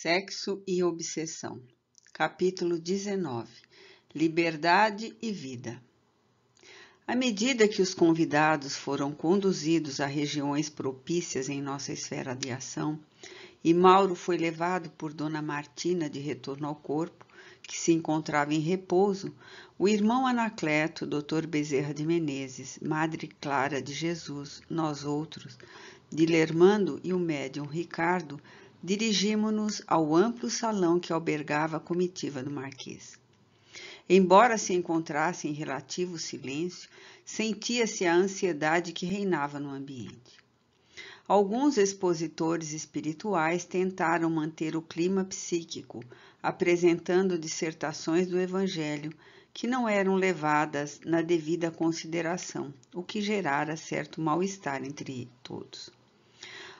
Sexo e obsessão. Capítulo 19. Liberdade e vida. À medida que os convidados foram conduzidos a regiões propícias em nossa esfera de ação, e Mauro foi levado por Dona Martina de retorno ao corpo, que se encontrava em repouso, o irmão Anacleto, Dr. Bezerra de Menezes, Madre Clara de Jesus, nós outros, Dilermando e o médium Ricardo, dirigimo-nos ao amplo salão que albergava a comitiva do Marquês. Embora se encontrasse em relativo silêncio, sentia-se a ansiedade que reinava no ambiente. Alguns expositores espirituais tentaram manter o clima psíquico, apresentando dissertações do Evangelho que não eram levadas na devida consideração, o que gerara certo mal-estar entre todos.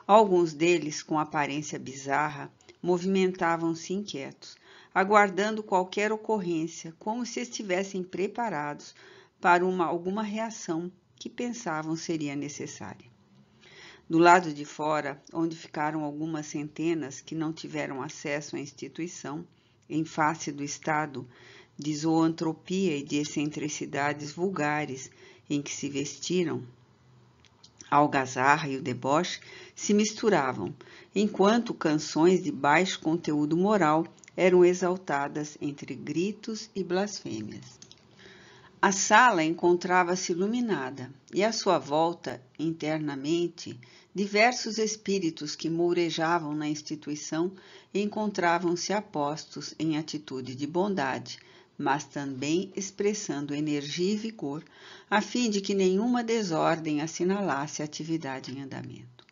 Alguns deles, com aparência bizarra, movimentavam-se inquietos, aguardando qualquer ocorrência, como se estivessem preparados para alguma reação que pensavam seria necessária. Do lado de fora, onde ficaram algumas centenas que não tiveram acesso à instituição, em face do estado de zoantropia e de excentricidades vulgares em que se vestiram, a algazarra e o deboche se misturavam, enquanto canções de baixo conteúdo moral eram exaltadas entre gritos e blasfêmias. A sala encontrava-se iluminada e à sua volta, internamente, diversos espíritos que mourejavam na instituição encontravam-se apostos em atitude de bondade, mas também expressando energia e vigor, a fim de que nenhuma desordem assinalasse a atividade em andamento.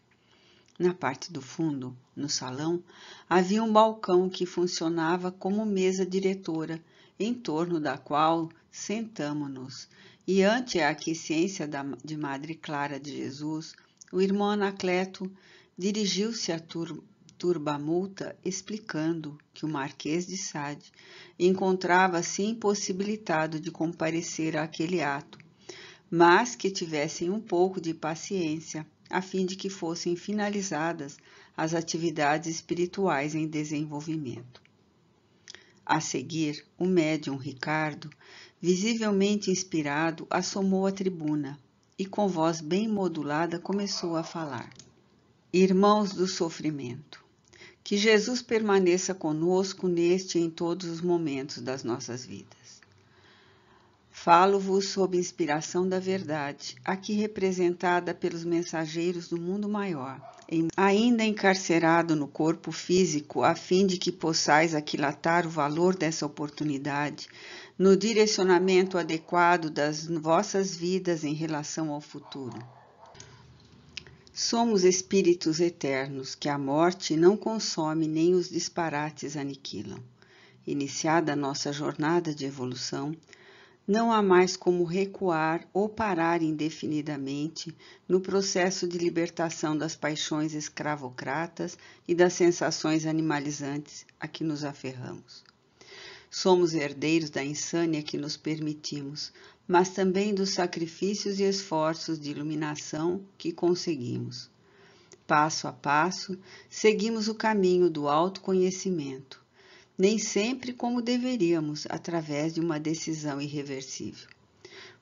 Na parte do fundo, no salão, havia um balcão que funcionava como mesa diretora, em torno da qual sentamo-nos, e ante a aquiescência de Madre Clara de Jesus, o irmão Anacleto dirigiu-se à turbamulta explicando que o Marquês de Sade encontrava-se impossibilitado de comparecer àquele ato, mas que tivessem um pouco de paciência, a fim de que fossem finalizadas as atividades espirituais em desenvolvimento. A seguir, o médium Ricardo, visivelmente inspirado, assomou à tribuna e, com voz bem modulada, começou a falar. Irmãos do sofrimento, que Jesus permaneça conosco neste e em todos os momentos das nossas vidas. Falo-vos sob inspiração da verdade, aqui representada pelos mensageiros do mundo maior, ainda encarcerado no corpo físico, a fim de que possais aquilatar o valor dessa oportunidade no direcionamento adequado das vossas vidas em relação ao futuro. Somos espíritos eternos que a morte não consome nem os disparates aniquilam. Iniciada a nossa jornada de evolução, não há mais como recuar ou parar indefinidamente no processo de libertação das paixões escravocratas e das sensações animalizantes a que nos aferramos. Somos herdeiros da insânia que nos permitimos, mas também dos sacrifícios e esforços de iluminação que conseguimos. Passo a passo, seguimos o caminho do autoconhecimento, nem sempre como deveríamos, através de uma decisão irreversível.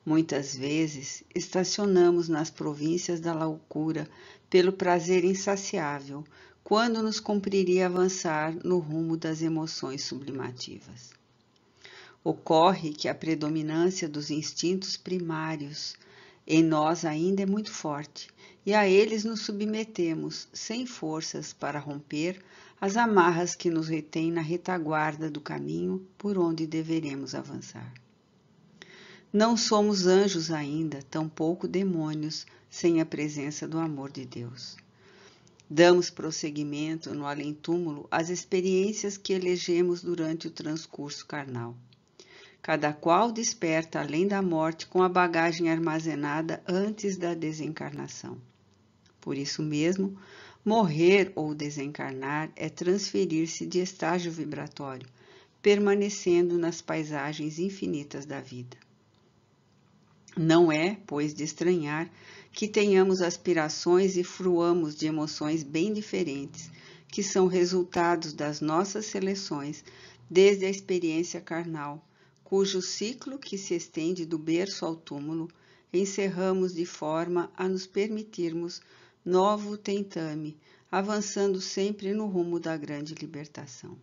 Muitas vezes, estacionamos nas províncias da loucura pelo prazer insaciável, quando nos cumpriria avançar no rumo das emoções sublimativas. Ocorre que a predominância dos instintos primários em nós ainda é muito forte, e a eles nos submetemos, sem forças para romper as amarras que nos retêm na retaguarda do caminho por onde deveremos avançar. Não somos anjos ainda, tampouco demônios, sem a presença do amor de Deus. Damos prosseguimento no além-túmulo às experiências que elegemos durante o transcurso carnal. Cada qual desperta além da morte com a bagagem armazenada antes da desencarnação. Por isso mesmo, morrer ou desencarnar é transferir-se de estágio vibratório, permanecendo nas paisagens infinitas da vida. Não é, pois, de estranhar que tenhamos aspirações e fruamos de emoções bem diferentes, que são resultados das nossas seleções desde a experiência carnal, cujo ciclo, que se estende do berço ao túmulo, encerramos de forma a nos permitirmos novo tentame, avançando sempre no rumo da grande libertação.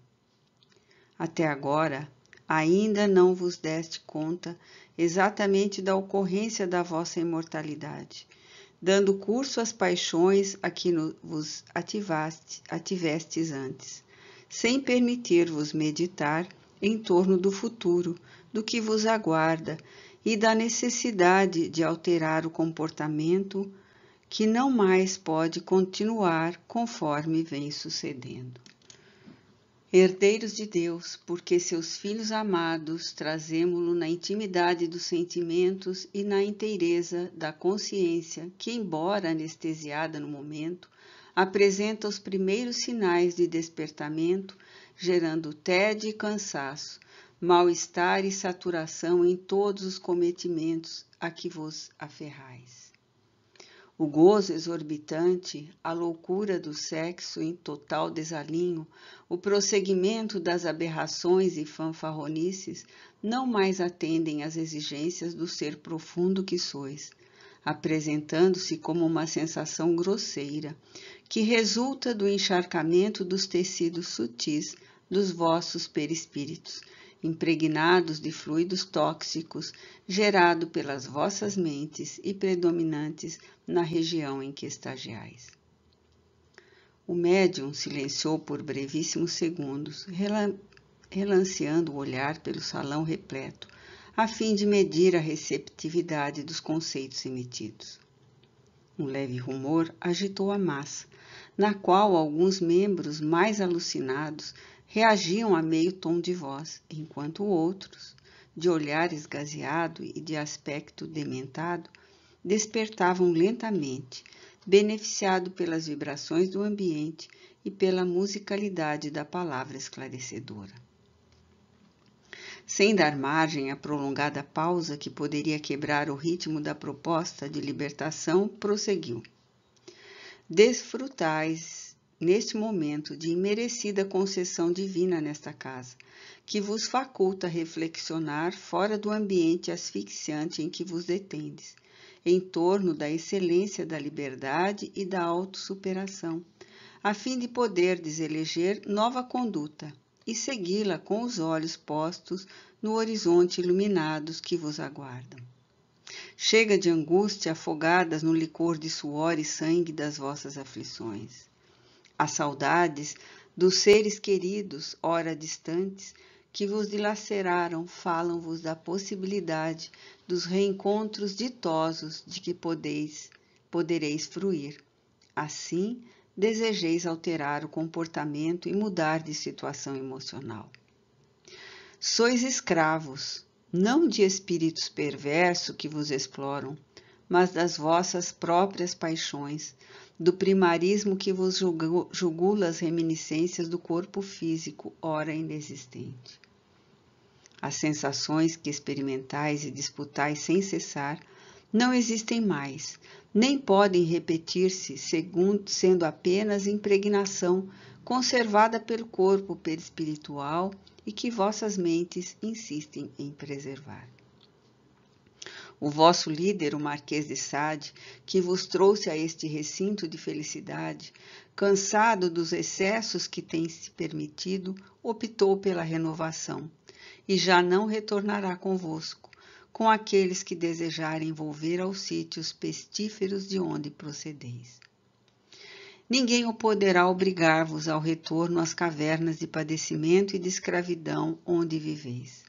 Até agora, ainda não vos deste conta exatamente da ocorrência da vossa imortalidade, dando curso às paixões a que vos ativestes antes, sem permitir-vos meditar em torno do futuro, do que vos aguarda e da necessidade de alterar o comportamento que não mais pode continuar conforme vem sucedendo. Herdeiros de Deus, porque seus filhos amados, trazemo-lo na intimidade dos sentimentos e na inteireza da consciência, que, embora anestesiada no momento, apresenta os primeiros sinais de despertamento, gerando tédio e cansaço, mal-estar e saturação em todos os cometimentos a que vos aferrais. O gozo exorbitante, a loucura do sexo em total desalinho, o prosseguimento das aberrações e fanfarronices não mais atendem às exigências do ser profundo que sois, apresentando-se como uma sensação grosseira, que resulta do encharcamento dos tecidos sutis dos vossos perispíritos, impregnados de fluidos tóxicos, gerado pelas vossas mentes e predominantes na região em que estagiais. O médium silenciou por brevíssimos segundos, relanceando o olhar pelo salão repleto, a fim de medir a receptividade dos conceitos emitidos. Um leve rumor agitou a massa, na qual alguns membros mais alucinados reagiam a meio tom de voz, enquanto outros, de olhar esgazeado e de aspecto dementado, despertavam lentamente, beneficiado pelas vibrações do ambiente e pela musicalidade da palavra esclarecedora. Sem dar margem à prolongada pausa que poderia quebrar o ritmo da proposta de libertação, prosseguiu. Desfrutais neste momento de imerecida concessão divina nesta casa, que vos faculta reflexionar fora do ambiente asfixiante em que vos detendes, em torno da excelência da liberdade e da autossuperação, a fim de poderdes eleger nova conduta e segui-la com os olhos postos no horizonte iluminados que vos aguardam. Chega de angústia afogadas no licor de suor e sangue das vossas aflições. As saudades dos seres queridos, ora distantes, que vos dilaceraram, falam-vos da possibilidade dos reencontros ditosos de que podereis fruir. Assim, desejeis alterar o comportamento e mudar de situação emocional. Sois escravos, não de espíritos perversos que vos exploram, mas das vossas próprias paixões, do primarismo que vos jugula as reminiscências do corpo físico, ora inexistente. As sensações que experimentais e disputais sem cessar não existem mais, nem podem repetir-se, sendo apenas impregnação conservada pelo corpo perispiritual e que vossas mentes insistem em preservar. O vosso líder, o Marquês de Sade, que vos trouxe a este recinto de felicidade, cansado dos excessos que tem se permitido, optou pela renovação, e já não retornará convosco, com aqueles que desejarem volver aos sítios pestíferos de onde procedeis. Ninguém o poderá obrigar-vos ao retorno às cavernas de padecimento e de escravidão onde viveis.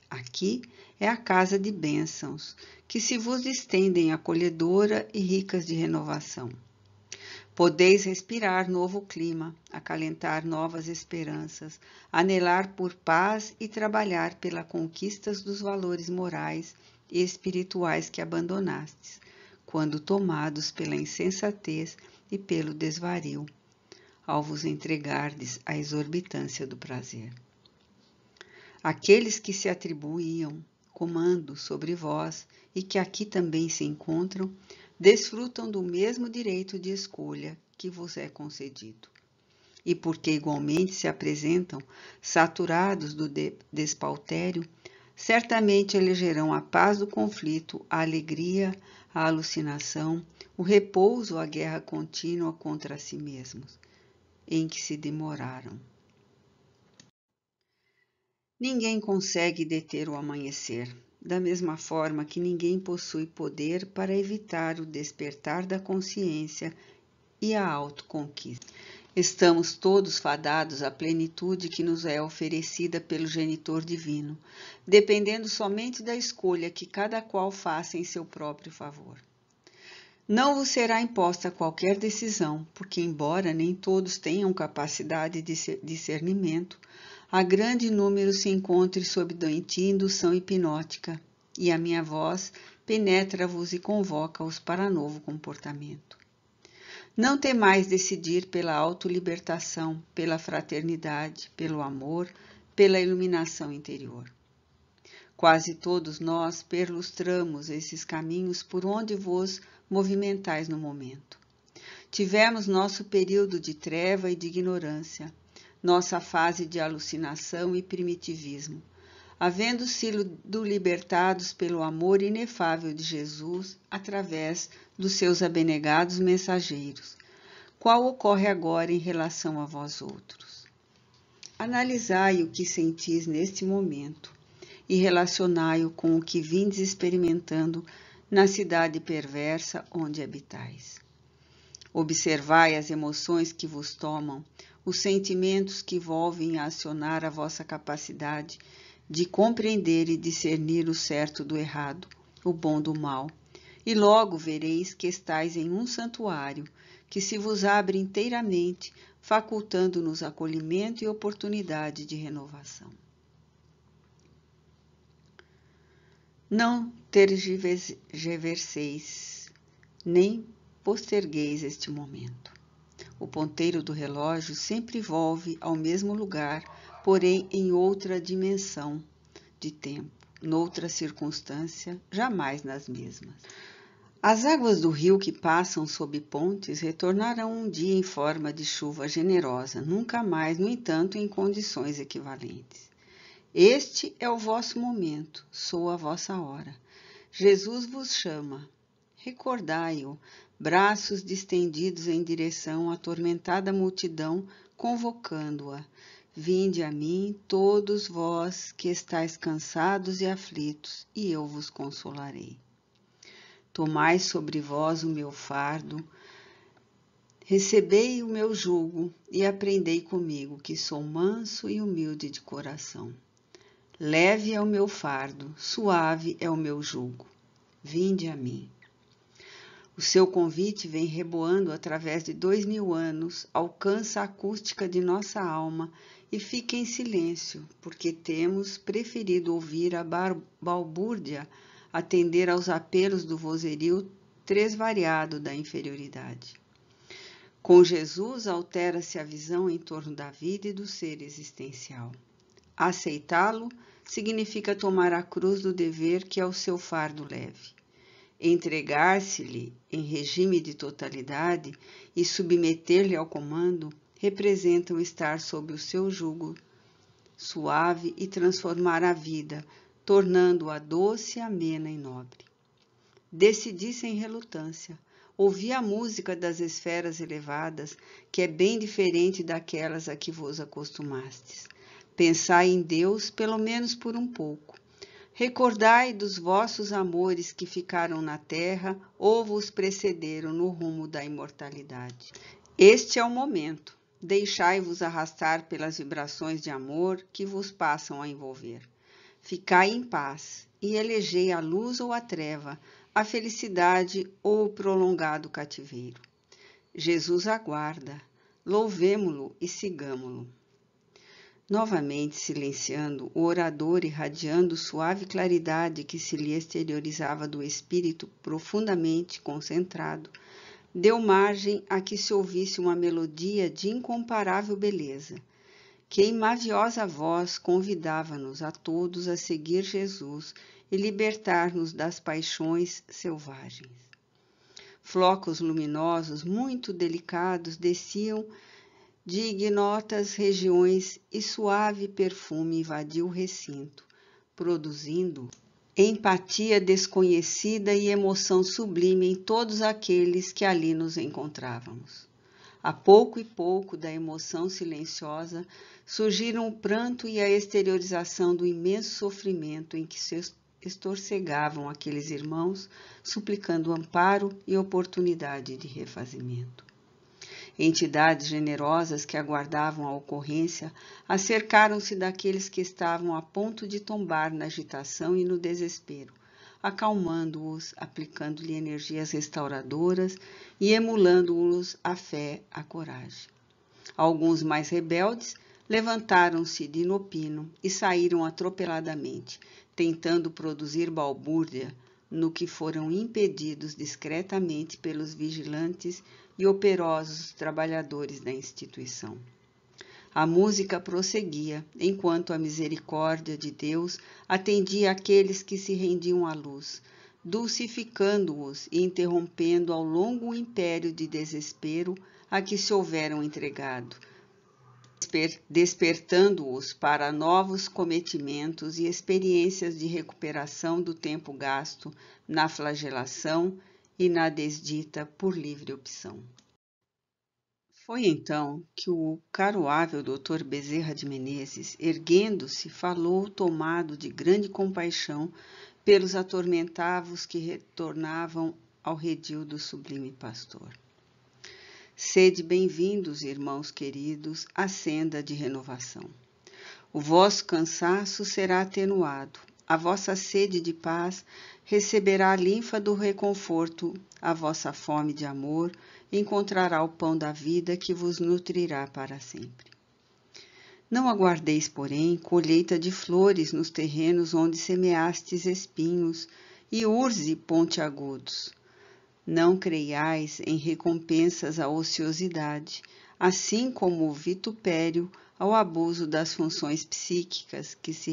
Aqui é a casa de bênçãos, que se vos estendem acolhedora e ricas de renovação. Podeis respirar novo clima, acalentar novas esperanças, anelar por paz e trabalhar pela conquista dos valores morais e espirituais que abandonastes, quando tomados pela insensatez e pelo desvario, ao vos entregardes à exorbitância do prazer. Aqueles que se atribuíam comando sobre vós e que aqui também se encontram, desfrutam do mesmo direito de escolha que vos é concedido. e porque igualmente se apresentam saturados do despautério, certamente elegerão a paz do conflito, a alegria, a alucinação, o repouso, a guerra contínua contra si mesmos, em que se demoraram. Ninguém consegue deter o amanhecer, da mesma forma que ninguém possui poder para evitar o despertar da consciência e a autoconquista. Estamos todos fadados à plenitude que nos é oferecida pelo Genitor Divino, dependendo somente da escolha que cada qual faça em seu próprio favor. Não vos será imposta qualquer decisão, porque, embora nem todos tenham capacidade de discernimento, a grande número se encontre sob doentia indução hipnótica, e a minha voz penetra-vos e convoca-os para novo comportamento. Não temais decidir pela autolibertação, pela fraternidade, pelo amor, pela iluminação interior. Quase todos nós perlustramos esses caminhos por onde vos movimentais no momento. Tivemos nosso período de treva e de ignorância, nossa fase de alucinação e primitivismo, havendo sido libertados pelo amor inefável de Jesus através dos seus abnegados mensageiros. Qual ocorre agora em relação a vós outros? Analisai o que sentis neste momento e relacionai-o com o que vindes experimentando na cidade perversa onde habitais. Observai as emoções que vos tomam, os sentimentos que volvem a acionar a vossa capacidade de compreender e discernir o certo do errado, o bom do mal, e logo vereis que estais em um santuário que se vos abre inteiramente, facultando-nos acolhimento e oportunidade de renovação. Não tergiverseis, nem postergueis este momento. O ponteiro do relógio sempre volve ao mesmo lugar, porém em outra dimensão de tempo, noutra circunstância, jamais nas mesmas. As águas do rio que passam sob pontes retornarão um dia em forma de chuva generosa, nunca mais, no entanto, em condições equivalentes. Este é o vosso momento, sou a vossa hora. Jesus vos chama. Recordai-o, braços distendidos em direção à atormentada multidão, convocando-a. Vinde a mim, todos vós que estáis cansados e aflitos, e eu vos consolarei. Tomai sobre vós o meu fardo, recebei o meu jugo e aprendei comigo, que sou manso e humilde de coração. Leve é o meu fardo, suave é o meu jugo. Vinde a mim. O seu convite vem reboando através de 2000 anos, alcança a acústica de nossa alma e fica em silêncio, porque temos preferido ouvir a balbúrdia, atender aos apelos do vozerio tresvariado da inferioridade. Com Jesus altera-se a visão em torno da vida e do ser existencial. Aceitá-lo significa tomar a cruz do dever que é o seu fardo leve. Entregar-se-lhe em regime de totalidade e submeter-lhe ao comando representam estar sob o seu jugo suave e transformar a vida, tornando-a doce, amena e nobre. Decidi sem relutância. Ouvi a música das esferas elevadas, que é bem diferente daquelas a que vos acostumastes. Pensai em Deus, pelo menos por um pouco. Recordai dos vossos amores que ficaram na terra ou vos precederam no rumo da imortalidade. Este é o momento. Deixai-vos arrastar pelas vibrações de amor que vos passam a envolver. Ficai em paz e elegei a luz ou a treva, a felicidade ou o prolongado cativeiro. Jesus aguarda. Louvemo-lo e sigamo-lo. Novamente silenciando, o orador, irradiando suave claridade que se lhe exteriorizava do espírito profundamente concentrado, deu margem a que se ouvisse uma melodia de incomparável beleza, que em maviosa voz convidava-nos a todos a seguir Jesus e libertar-nos das paixões selvagens. Flocos luminosos muito delicados desciam de ignotas regiões e suave perfume invadiu o recinto, produzindo empatia desconhecida e emoção sublime em todos aqueles que ali nos encontrávamos. A pouco e pouco da emoção silenciosa surgiram o pranto e a exteriorização do imenso sofrimento em que se estorcegavam aqueles irmãos, suplicando amparo e oportunidade de refazimento. Entidades generosas que aguardavam a ocorrência acercaram-se daqueles que estavam a ponto de tombar na agitação e no desespero, acalmando-os, aplicando-lhe energias restauradoras e emulando-os a fé, a coragem. Alguns mais rebeldes levantaram-se de inopino e saíram atropeladamente, tentando produzir balbúrdia, no que foram impedidos discretamente pelos vigilantes e operosos trabalhadores da instituição. A música prosseguia, enquanto a misericórdia de Deus atendia aqueles que se rendiam à luz, dulcificando-os e interrompendo ao longo império de desespero a que se houveram entregado, despertando-os para novos cometimentos e experiências de recuperação do tempo gasto na flagelação e na desdita por livre opção. Foi então que o caroável Dr. Bezerra de Menezes, erguendo-se, falou tomado de grande compaixão pelos atormentados que retornavam ao redil do sublime pastor. Sede bem-vindos, irmãos queridos, à senda de renovação. O vosso cansaço será atenuado, a vossa sede de paz receberá a linfa do reconforto, a vossa fome de amor encontrará o pão da vida que vos nutrirá para sempre. Não aguardeis, porém, colheita de flores nos terrenos onde semeastes espinhos e urze pontiagudos. Não creiais em recompensas à ociosidade, assim como o vitupério ao abuso das funções psíquicas que se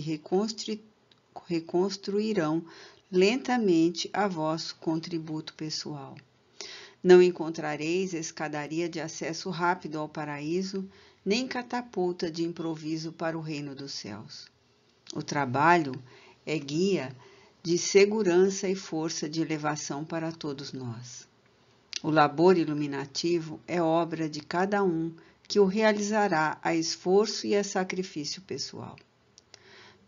reconstruirão lentamente a vosso contributo pessoal. Não encontrareis escadaria de acesso rápido ao paraíso, nem catapulta de improviso para o reino dos céus. O trabalho é guia de segurança e força de elevação para todos nós. O labor iluminativo é obra de cada um que o realizará a esforço e a sacrifício pessoal.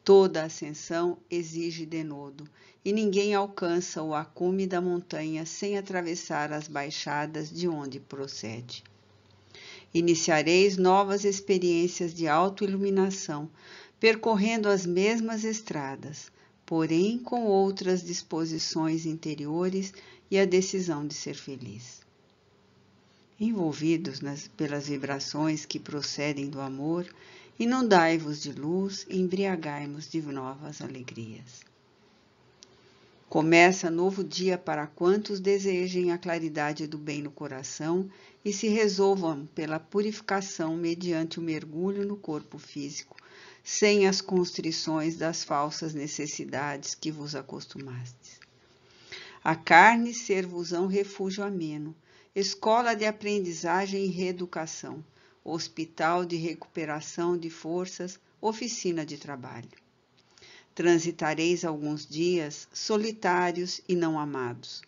Toda ascensão exige denodo, e ninguém alcança o acume da montanha sem atravessar as baixadas de onde procede. Iniciareis novas experiências de autoiluminação, percorrendo as mesmas estradas, porém com outras disposições interiores e a decisão de ser feliz. Envolvidos pelas vibrações que procedem do amor, inundai-vos de luz e embriagai-vos de novas alegrias. Começa novo dia para quantos desejem a claridade do bem no coração e se resolvam pela purificação mediante o mergulho no corpo físico, sem as constrições das falsas necessidades que vos acostumastes. A carne ser-vos-ão refúgio ameno, escola de aprendizagem e reeducação, hospital de recuperação de forças, oficina de trabalho. Transitareis alguns dias solitários e não amados,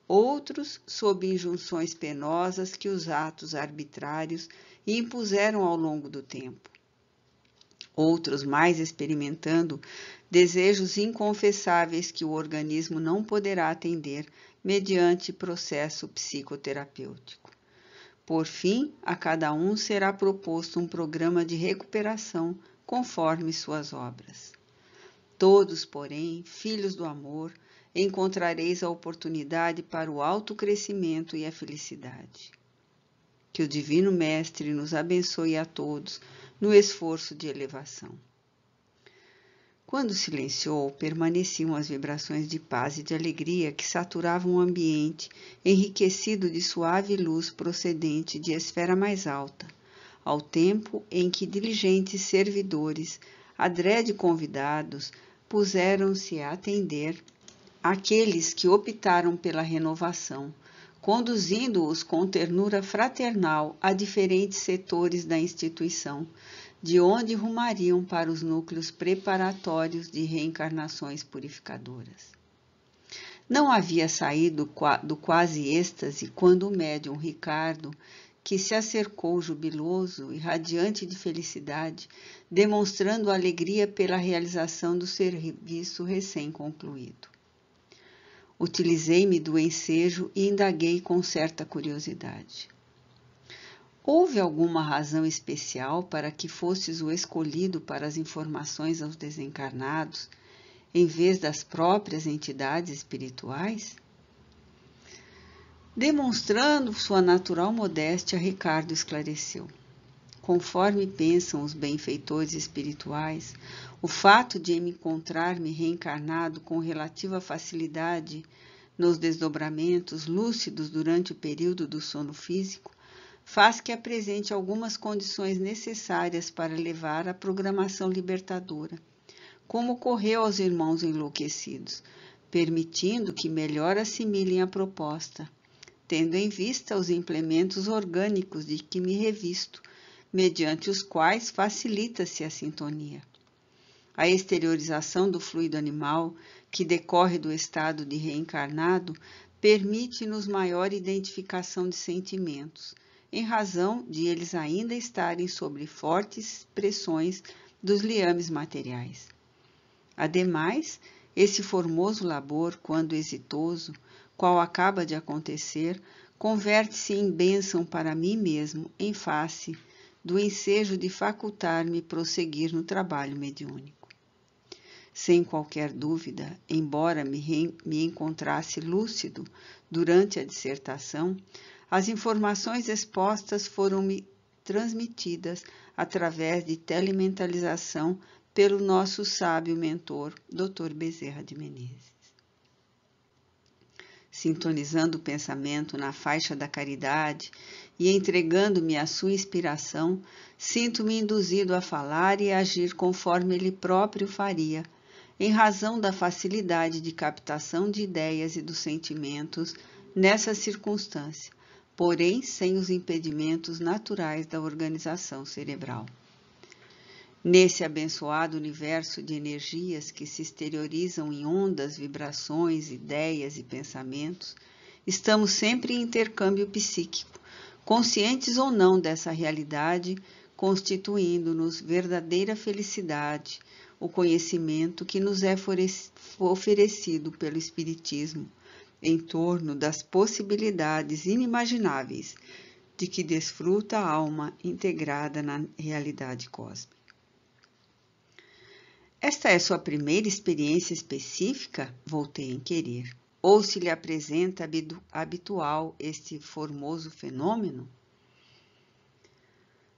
outros sob injunções penosas que os atos arbitrários impuseram ao longo do tempo. Outros mais experimentando desejos inconfessáveis que o organismo não poderá atender mediante processo psicoterapêutico. Por fim, a cada um será proposto um programa de recuperação conforme suas obras. Todos, porém, filhos do amor, encontrareis a oportunidade para o autocrescimento e a felicidade. Que o Divino Mestre nos abençoe a todos no esforço de elevação. Quando silenciou, permaneciam as vibrações de paz e de alegria que saturavam o ambiente, enriquecido de suave luz procedente de esfera mais alta, ao tempo em que diligentes servidores, adrede convidados, puseram-se a atender aqueles que optaram pela renovação, conduzindo-os com ternura fraternal a diferentes setores da instituição, de onde rumariam para os núcleos preparatórios de reencarnações purificadoras. Não havia saído do quase êxtase quando o médium Ricardo, que se acercou jubiloso e radiante de felicidade, demonstrando alegria pela realização do serviço recém-concluído. Utilizei-me do ensejo e indaguei com certa curiosidade. Houve alguma razão especial para que fosses o escolhido para as informações aos desencarnados, em vez das próprias entidades espirituais? Demonstrando sua natural modéstia, Ricardo esclareceu. Conforme pensam os benfeitores espirituais, o fato de me encontrar-me reencarnado com relativa facilidade nos desdobramentos lúcidos durante o período do sono físico faz que apresente algumas condições necessárias para levar à programação libertadora, como ocorreu aos irmãos enlouquecidos, permitindo que melhor assimilem a proposta, tendo em vista os implementos orgânicos de que me revisto, mediante os quais facilita-se a sintonia. A exteriorização do fluido animal, que decorre do estado de reencarnado, permite-nos maior identificação de sentimentos, em razão de eles ainda estarem sob fortes pressões dos liames materiais. Ademais, esse formoso labor, quando exitoso, qual acaba de acontecer, converte-se em bênção para mim mesmo, em face do ensejo de facultar-me prosseguir no trabalho mediúnico. Sem qualquer dúvida, embora me encontrasse lúcido durante a dissertação, as informações expostas foram-me transmitidas através de telementalização pelo nosso sábio mentor, Dr. Bezerra de Menezes. Sintonizando o pensamento na faixa da caridade e entregando-me à sua inspiração, sinto-me induzido a falar e agir conforme ele próprio faria, em razão da facilidade de captação de ideias e dos sentimentos nessa circunstância, porém sem os impedimentos naturais da organização cerebral. Nesse abençoado universo de energias que se exteriorizam em ondas, vibrações, ideias e pensamentos, estamos sempre em intercâmbio psíquico, conscientes ou não dessa realidade, constituindo-nos verdadeira felicidade, o conhecimento que nos é oferecido pelo Espiritismo, em torno das possibilidades inimagináveis de que desfruta a alma integrada na realidade cósmica. Esta é sua primeira experiência específica? Voltei a inquirir. Ou se lhe apresenta habitual este formoso fenômeno?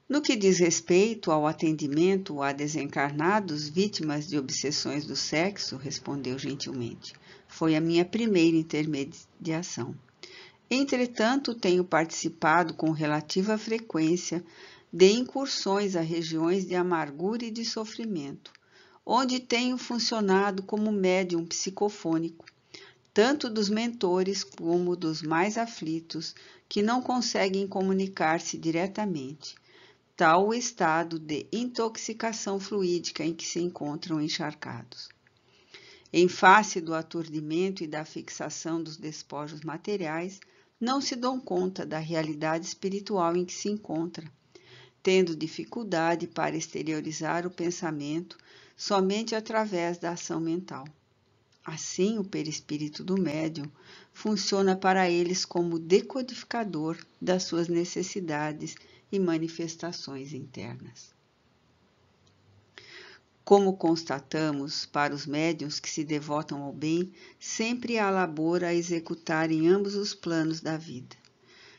No que diz respeito ao atendimento a desencarnados vítimas de obsessões do sexo, respondeu gentilmente, foi a minha primeira intermediação. Entretanto, tenho participado com relativa frequência de incursões a regiões de amargura e de sofrimento, onde tenho funcionado como médium psicofônico, tanto dos mentores como dos mais aflitos, que não conseguem comunicar-se diretamente, tal o estado de intoxicação fluídica em que se encontram encharcados. Em face do aturdimento e da fixação dos despojos materiais, não se dão conta da realidade espiritual em que se encontra, tendo dificuldade para exteriorizar o pensamento somente através da ação mental. Assim, o perispírito do médium funciona para eles como decodificador das suas necessidades e manifestações internas. Como constatamos, para os médiuns que se devotam ao bem, sempre há labor a executar em ambos os planos da vida.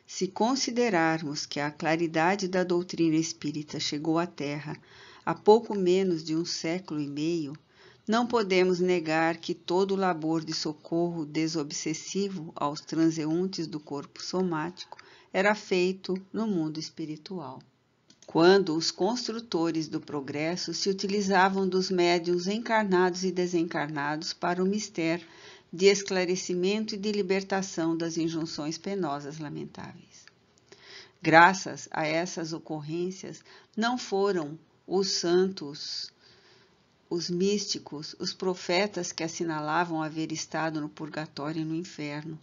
Se considerarmos que a claridade da doutrina espírita chegou à Terra há pouco menos de 1 século e meio, não podemos negar que todo o labor de socorro desobsessivo aos transeuntes do corpo somático era feito no mundo espiritual. Quando os construtores do progresso se utilizavam dos médiuns encarnados e desencarnados para o mister de esclarecimento e de libertação das injunções penosas lamentáveis. Graças a essas ocorrências, não foram os santos, os místicos, os profetas que assinalavam haver estado no purgatório e no inferno,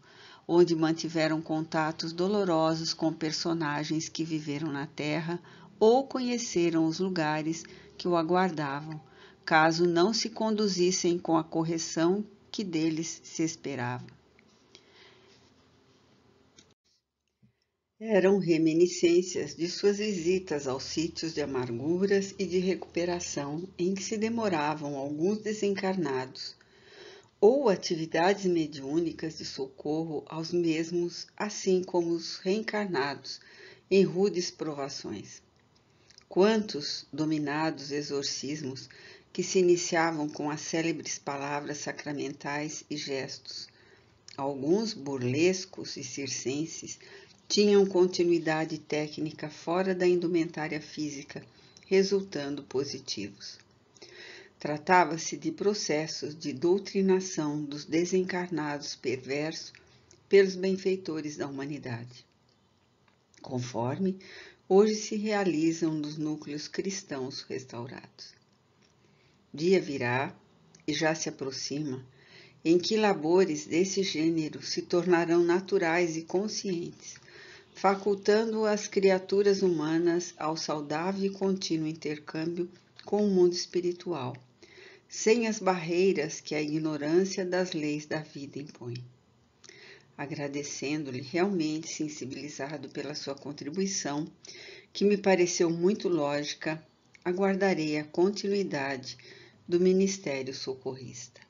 onde mantiveram contatos dolorosos com personagens que viveram na terra ou conheceram os lugares que o aguardavam, caso não se conduzissem com a correção que deles se esperava. Eram reminiscências de suas visitas aos sítios de amarguras e de recuperação em que se demoravam alguns desencarnados, ou atividades mediúnicas de socorro aos mesmos, assim como os reencarnados, em rudes provações. Quantos dominados exorcismos que se iniciavam com as célebres palavras sacramentais e gestos, alguns burlescos e circenses, tinham continuidade técnica fora da indumentária física, resultando positivos. Tratava-se de processos de doutrinação dos desencarnados perversos pelos benfeitores da humanidade, conforme hoje se realizam nos núcleos cristãos restaurados. Dia virá, e já se aproxima, em que labores desse gênero se tornarão naturais e conscientes, facultando as criaturas humanas ao saudável e contínuo intercâmbio com o mundo espiritual, sem as barreiras que a ignorância das leis da vida impõe. Agradecendo-lhe realmente sensibilizado pela sua contribuição, que me pareceu muito lógica, aguardarei a continuidade do Ministério Socorrista.